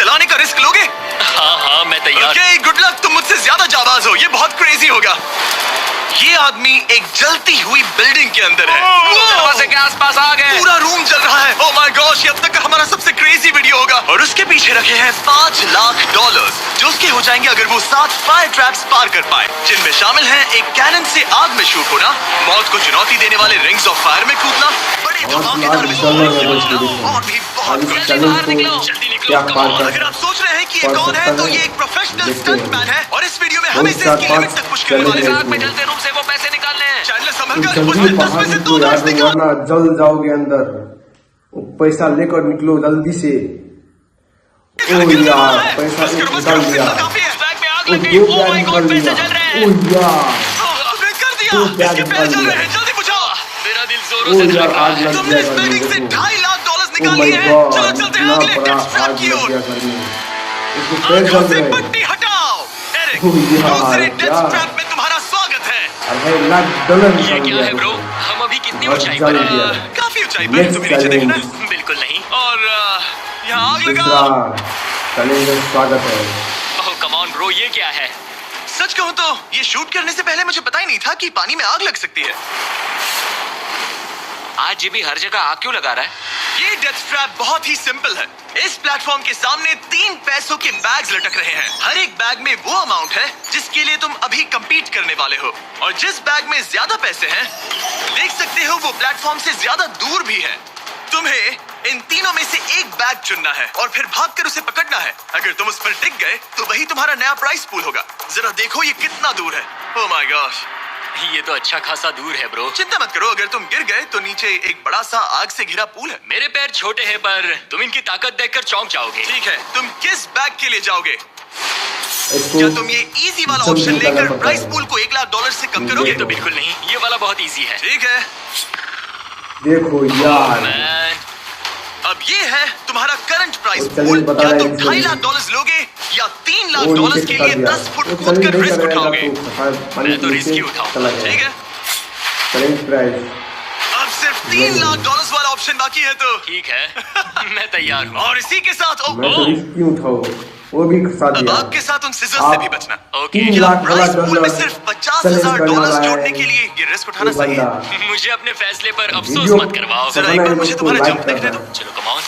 चलाने का रिस्क लोगे? हाँ हाँ मैं तैयार। ओके, गुड लक, तुम मुझसे ज्यादा जाबाज हो, ये बहुत क्रेजी होगा। ये आदमी एक जलती हुई बिल्डिंग के अंदर है। दरवाजे के आसपास आ गए। पूरा रूम जल रहा है। ओह माय गॉश, ये अब तक का हमारा सबसे क्रेजी वीडियो होगा। और उसके पीछे रखे हैं $5 लाख, जो उसके हो जाएंगे अगर वो 7 फायर ट्रैप्स पार कर पाए, जिनमें शामिल हैं एक कैनन से आग में शूट होना, मौत को चुनौती देने वाले रिंग्स ऑफ फायर में कूदना, बड़े धमाकेदार विस्फोट से बचना, और भी बहुत कुछ। जल्दी बाहर निकलो, जल्दी निकलो। अगर आप सोच रहे हैं कि ये कौन है, तो ये एक प्रोफेशनल स्टंटमैन है और इस वीडियो में हमें से इसकी लिमिट तक पुश करने वाले हैं। आग में जलते रूम से वो पैसे निकालने हैं। चैनल संभल कर जल्दी उसमें 10 बाहर में से निकलो 2 यार, निकाल। वरना जल जाओगे अंदर। वो पैसा लेकर निकलो जल्दी से। ओ यार, पैसा निकाल दिया। बैग में आग ओ लग गई। 2 ओह बैग माय निकाल गॉड, पैसे दिया। जल रहे ओ हैं। यार, तुमने कर दिया। तो क्या इसके निकाल पैर जल दिया? रहे हैं, जल्दी बुझाओ। मेरा दिल ओ जोरों से यार, धड़क रहा आग है। लग तुमने गया इस घर में, बिल्डिंग से देखो। $2.5 लाख ओ निकाल माय लिए हैं। गॉड, चलो चलते हैं इतना अगले बड़ा डेथ ट्रैप आग की लग ओर। गया घर में। इसको पैर आंखों जल से रहे हैं। पट्टी हटाओ। एरिक, ओ यार, दूसरे डेथ यार। ट्रैप में तुम्हारा स्वागत है। अरे $1 ये निकाल क्या दिया। है ब्रो? हम अभी कितनी बस ऊंचाई जल पर गया। हैं? काफी ऊंचाई पर, Next तुम्हें नीचे देखना है? challenge। बिल्कुल नहीं। और यहाँ आग दूसरा लगाओ। चैलेंज में स्वागत है। ओह कम ऑन ब्रो, ये क्या है? सच कहूं तो ये शूट करने से पहले मुझे पता ही नहीं था कि पानी में आग लग सकती है। आज ये भी हर जगह आग क्यों लगा रहा है? ये डेथ ट्रैप बहुत ही सिंपल है। इस प्लेटफॉर्म के सामने 3 पैसों के बैग्स लटक रहे हैं। हर एक बैग में वो अमाउंट है जिसके लिए तुम अभी compete करने वाले हो, और जिस बैग में ज्यादा पैसे हैं, देख सकते हो वो प्लेटफॉर्म से ज्यादा दूर भी है। तुम्हें इन तीनों में से एक बैग चुनना है और फिर भागकर उसे पकड़ना है। अगर तुम उस पर टिक गए तो वही तुम्हारा नया प्राइस पूल होगा। जरा देखो ये कितना दूर है। ओह माय गॉश, ये तो अच्छा खासा दूर है ब्रो। चिंता मत करो, अगर तुम गिर गए तो नीचे एक बड़ा सा आग से घिरा पूल है। मेरे पैर छोटे हैं पर तुम इनकी ताकत देखकर चौंक जाओगे। ठीक है, तुम किस बैग के लिए जाओगे? इसको क्या तुम ये इजी वाला जल्दी ऑप्शन निकालना लेकर पड़ता प्राइस है। पूल को $1 लाख से कम करोगे? ये तो बिल्कुल नहीं, ये वाला बहुत इजी है। ठीक है, देखो यार, मैन, अब ये है तुम्हारा करंट प्राइस वो चैलेंज पूल। बता क्या रहा है तुम इस $2.5 चैलेंज। लाख लोगे या $3 लाख वो नीचे के कर लिए दिया। 10 फुट वो कूद चैलेंज कर नहीं रिस्क करेगा उठाओगे? तो पानी मैं तो के रिस्क ही नीचे उठाऊंगा। चला गया। ठीक है, चैलेंज प्राइस। अब सिर्फ $3 लाख वाला ऑप्शन बाकी है तो। ठीक है मैं तैयार हूँ। और इसी के साथ मैं तो रिस्क क्यों उठाऊं? वो भी फंसा अब दिया। आग के साथ उन सिजर्स से आप भी बचना। ओके, 3 क्या लाख वाला प्राइस पूल में डॉलर सिर्फ चैलेंज करने $50,000 वाला जोड़ने है। के लिए ये रिस्क उठाना ये सही है? बंदा। मुझे अपने फैसले पर अफसोस वीडियो मत करवाओ। जरा एक बार मुझे तुम्हारा जंप देखने दो। चलो कम ऑन।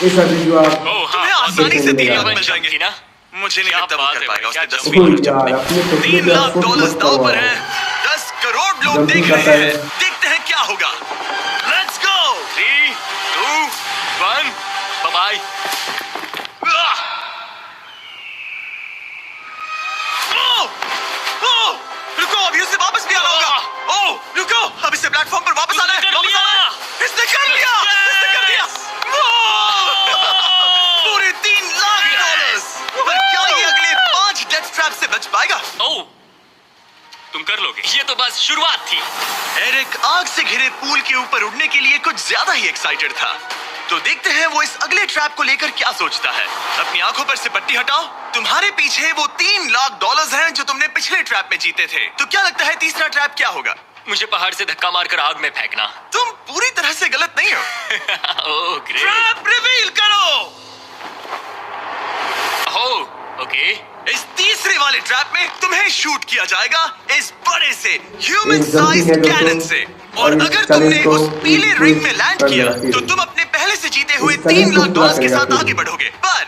ऐसा वीडियो आप ओह तुम्हें हाँ, आसानी से 3 लाख मिल मिल जाएंगे। थी ना? मुझे नहीं क्या लगता वो बात कर है पाएगा। भाई, क्या उसके 10 जंप फीट ओह जंप यार, नहीं। अपने तो 3 लाख डॉलर्स दाव पर है। 10 करोड़ लोग जल्दी देख करता रहे है। हैं। देखते हैं क्या होगा। Let's go. 3, 2, 1, बाय। रुको, अभी उसे वापस भी आना होगा। ओह रुको, अब इसे प्लेटफॉर्म पर वापस आना है। कर वापस लिया। आना है। इसने कर लिया, इसने कर लिया। पूरे $3 लाख। पर क्या ये अगले 5 डेथ ट्रैप से बच पाएगा? ओह, तुम कर लोगे। ये तो बस शुरुआत थी। एरिक आग से घिरे पूल के ऊपर उड़ने के लिए कुछ ज्यादा ही एक्साइटेड था। तो देखते हैं वो इस अगले ट्रैप को लेकर क्या सोचता है। अपनी आंखों पर से पट्टी हटाओ। तुम्हारे पीछे वो $3 लाख हैं जो तुमने पिछले ट्रैप में जीते थे। तो क्या लगता है तीसरा ट्रैप क्या होगा? मुझे पहाड़ से धक्का मारकर आग में फेंकना। तुम पूरी तरह से गलत नहीं हो। Oh great. ट्रैप रिवील करो। Oh okay. इस तीसरे वाले ट्रैप में तुम्हें शूट किया जाएगा इस बड़े से ह्यूमन एक गलती साइज है दोस्तों, कैनन से। और और इस अगर चैलेंज तुमने को उस पीले एक रिंग में पुश लैंड कर किया देना तो फिर। तुम अपने पहले से जीते हुए इस चैलेंज $3 को लाख पूरा के करेगा साथ फिर। आगे बढ़ोगे। पर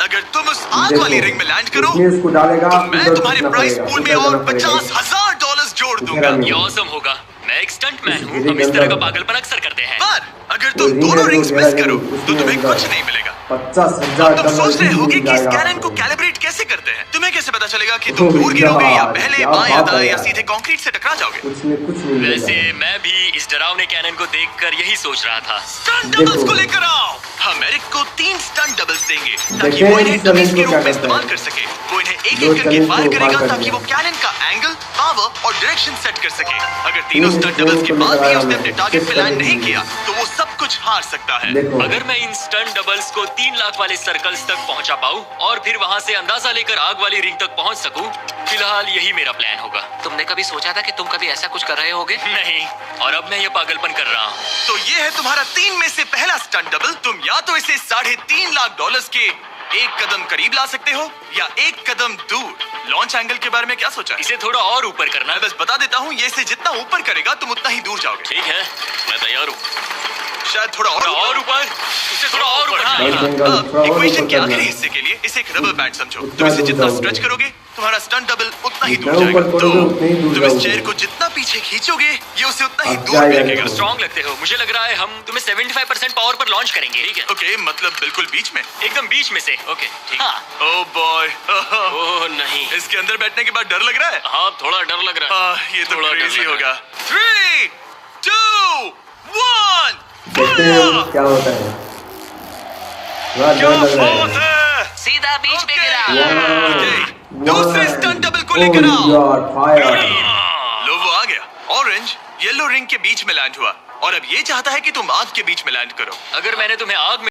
अगर तुम उस आग देखो, वाली रिंग में लैंड करो इसमें इसको डालेगा, तो मैं उधर तुम्हारे घुसना प्राइस पड़ेगा, पूल में उधर और जाना पड़ेगा। $50,000 जोड़ दूंगा। घेरा में। ये ऑसम होगा। मैं एक स्टंटमैन हूँ, घेरे हम के इस तरह का अंदर। पागलपन अक्सर करते हैं। पर अगर वो तुम रिंग दोनों है, रिंग्स वो मिस घेरा करो है, तो उसमें तुम्हें अंदर कुछ नहीं मिलेगा। $50,000 तुम सोच रहे होगे कि इस जाएगा कैनन को आपको। कैलिब्रेट कैसे करते हैं? तुम्हें कैसे पता चलेगा कि तुम ओह दूर गिरोगे या यार, पहले क्या बाएं बात दाएं है या यार। सीधे कंक्रीट से टकरा जाओगे? कुछ नहीं वैसे मिलेगा। मैं भी इस डरावने कैनन को देखकर यही सोच रहा था। स्टंट देखो। डबल्स को लेकर आओ। हम एरिक को 3 स्टंट डबल्स देंगे ताकि देखें वो इन्हें इस डबल्स चैलेंज के को रूप क्या में करता इस्तेमाल है। कर सके। वो इन्हें एक दो एक करके challenge फायर को करेगा पार कर ताकि लिया। वो कैनन का एंगल, पावर और डायरेक्शन सेट कर सके। अगर तीनों तीन स्टंट डबल्स के को बाद भी लगाया उसने हमने, अपने टारगेट पे सिर्फ लैंड नहीं करने के किया तो वो सब कुछ हार सकता है। देखो अगर मैं इन स्टंट डबल्स को 3 लाख वाले सर्कल्स तक पहुंचा पाऊं और फिर वहां से अंदाजा लेकर आग वाली रिंग तक पहुंच सकूं, फिलहाल यही मेरा प्लान होगा। तुमने कभी सोचा था कि तुम कभी ऐसा कुछ कर रहे होगे? नहीं, और अब मैं ये पागलपन कर रहा हूँ। तो ये है तुम्हारा 3 में से पहला स्टंट डबल। तुम या तो इसे $3.5 लाख के एक कदम करीब ला सकते हो या एक कदम दूर। लॉन्च एंगल के बारे में क्या सोचा है? इसे थोड़ा और ऊपर करना। मैं बस बता देता हूँ, ये इसे जितना ऊपर करेगा तुम उतना ही दूर जाओगे। ठीक है, मैं तैयार हूँ। शायद थोड़ा और ऊपर, उसे थोड़ा और ऊपर। Right angle, थोड़ा और इक्वेशन ऊपर के करना आखिरी है। हिस्से के लिए इसे एक रबर बैंड समझो। उतना तुम इसे दूर जितना जाओगे। स्ट्रेच करोगे तुम्हारा स्टंट डबल उतना ही जितना दूर जाएगा। ऊपर करोगे, उतना ही दूर तुम इस जाओगे। चेयर को जितना पीछे खींचोगे ये उसे उतना ही अब दूर जाएगा फेंकेगा। देखो। स्ट्रॉन्ग लगते हो। मुझे लग रहा है हम तुम्हें 75% पावर पर लॉन्च करेंगे। ठीक है, ओके, मतलब बिल्कुल बीच में। एकदम बीच में से। ओके, ठीक। हाँ। ओह बॉय, ओह नहीं, इसके अंदर बैठने के बाद डर लग रहा है। हाँ थोड़ा डर लग रहा है। ये तो थोड़ा डर क्रेजी लग होगा। रहा 3, 2, 1 देखते हैं क्या होता है। थोड़ा क्या डर लग रहा बात है। है। सीधा बीच में गिरा। ओके, दूसरे स्टंट डबल को लेकर आओ। यार फायर। लो वो आ गया। ऑरेंज येलो रिंग के बीच में लैंड हुआ और अब ये चाहता है कि तुम आग के बीच में लैंड करो। अगर मैंने तुम्हें आग में